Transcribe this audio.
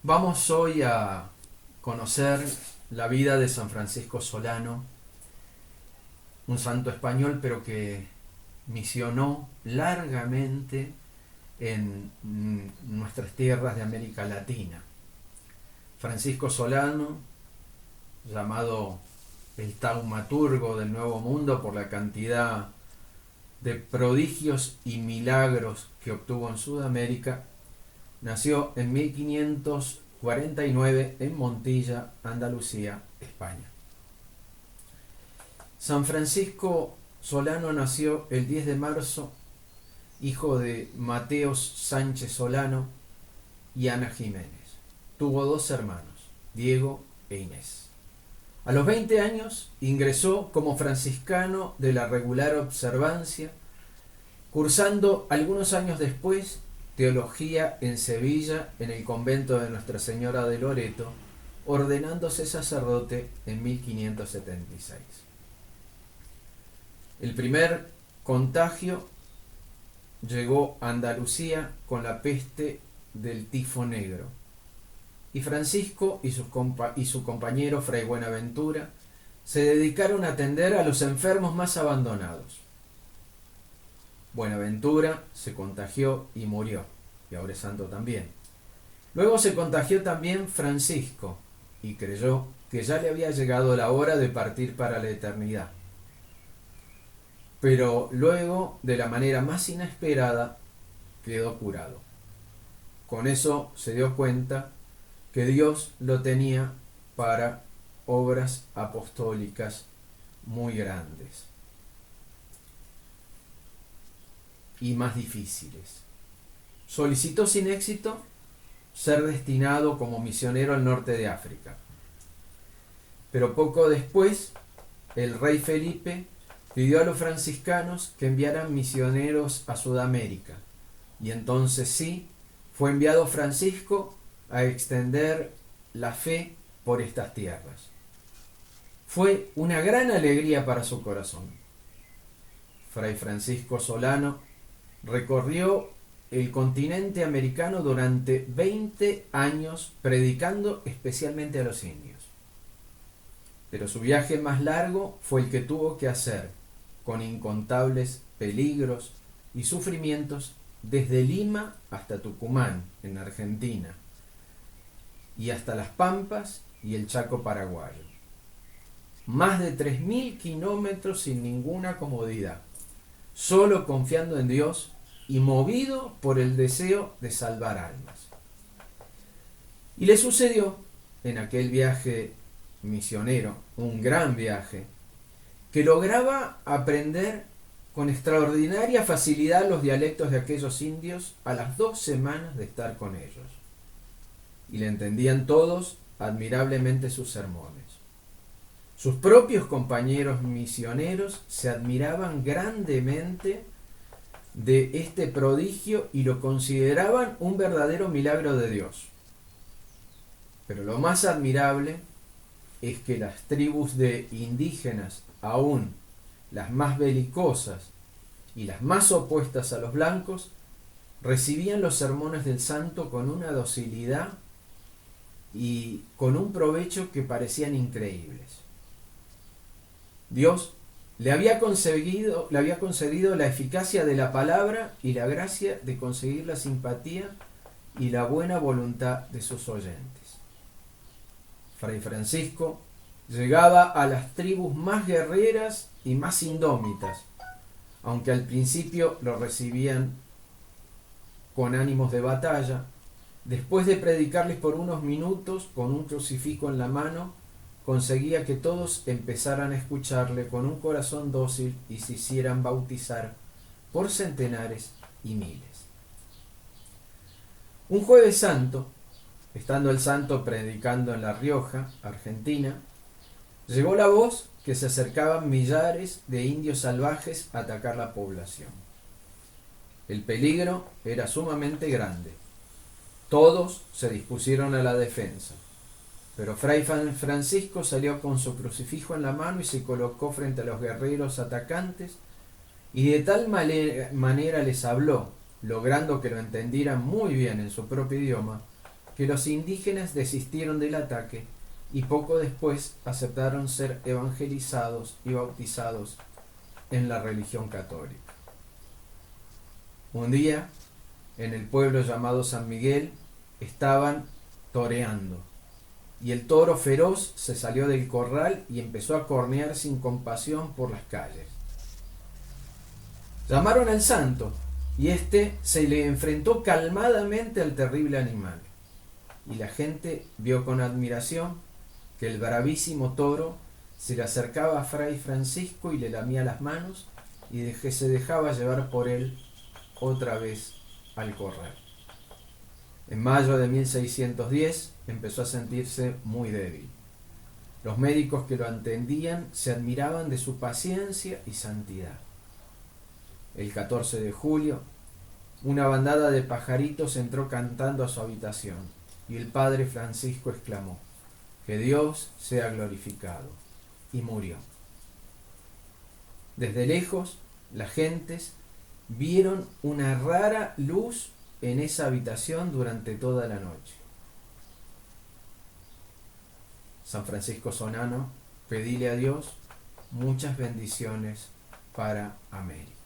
Vamos hoy a conocer la vida de San Francisco Solano, un santo español pero que misionó largamente en nuestras tierras de América Latina. Francisco Solano, llamado el taumaturgo del Nuevo Mundo por la cantidad de prodigios y milagros que obtuvo en Sudamérica, nació en 1549 en Montilla, Andalucía, España. San Francisco Solano nació el 10 de marzo, hijo de Mateos Sánchez Solano y Ana Jiménez. Tuvo dos hermanos, Diego e Inés. A los 20 años ingresó como franciscano de la regular observancia, cursando algunos años después teología en Sevilla en el convento de Nuestra Señora de Loreto, ordenándose sacerdote en 1576. El primer contagio llegó a Andalucía con la peste del tifo negro, y Francisco y su compañero Fray Buenaventura se dedicaron a atender a los enfermos más abandonados. Buenaventura se contagió y murió, y ahora es santo también. Luego se contagió también Francisco, y creyó que ya le había llegado la hora de partir para la eternidad. Pero luego, de la manera más inesperada, quedó curado. Con eso se dio cuenta que Dios lo tenía para obras apostólicas muy grandes y más difíciles. Solicitó sin éxito ser destinado como misionero al norte de África. Pero poco después, el rey Felipe pidió a los franciscanos que enviaran misioneros a Sudamérica, y entonces sí, fue enviado Francisco a extender la fe por estas tierras. Fue una gran alegría para su corazón. Fray Francisco Solano recorrió el continente americano durante 20 años predicando especialmente a los indios. Pero su viaje más largo fue el que tuvo que hacer, con incontables peligros y sufrimientos, desde Lima hasta Tucumán, en Argentina, y hasta Las Pampas y el Chaco paraguayo. Más de 3.000 kilómetros sin ninguna comodidad, solo confiando en Dios y movido por el deseo de salvar almas. Y le sucedió en aquel viaje misionero, un gran viaje, que lograba aprender con extraordinaria facilidad los dialectos de aquellos indios a las 2 semanas de estar con ellos. Y le entendían todos admirablemente sus sermones. Sus propios compañeros misioneros se admiraban grandemente de este prodigio y lo consideraban un verdadero milagro de Dios. Pero lo más admirable es que las tribus de indígenas, aún las más belicosas y las más opuestas a los blancos, recibían los sermones del santo con una docilidad y con un provecho que parecían increíbles. Dios le había concedido la eficacia de la palabra y la gracia de conseguir la simpatía y la buena voluntad de sus oyentes. Fray Francisco llegaba a las tribus más guerreras y más indómitas, aunque al principio lo recibían con ánimos de batalla. Después de predicarles por unos minutos con un crucifijo en la mano, conseguía que todos empezaran a escucharle con un corazón dócil y se hicieran bautizar por centenares y miles. Un jueves santo, estando el santo predicando en La Rioja, Argentina, llegó la voz que se acercaban millares de indios salvajes a atacar la población. El peligro era sumamente grande. Todos se dispusieron a la defensa, pero Fray Francisco salió con su crucifijo en la mano y se colocó frente a los guerreros atacantes y de tal manera les habló, logrando que lo entendieran muy bien en su propio idioma, que los indígenas desistieron del ataque y poco después aceptaron ser evangelizados y bautizados en la religión católica. Un día, en el pueblo llamado San Miguel, estaban toreando, y el toro feroz se salió del corral y empezó a cornear sin compasión por las calles. Llamaron al santo, y éste se le enfrentó calmadamente al terrible animal, y la gente vio con admiración que el bravísimo toro se le acercaba a Fray Francisco y le lamía las manos y se dejaba llevar por él otra vez al corral. En mayo de 1610 empezó a sentirse muy débil. Los médicos que lo atendían se admiraban de su paciencia y santidad. El 14 de julio, una bandada de pajaritos entró cantando a su habitación y el padre Francisco exclamó: «Que Dios sea glorificado», y murió. Desde lejos, las gentes vieron una rara luz en esa habitación durante toda la noche. San Francisco Solano, pedile a Dios muchas bendiciones para América.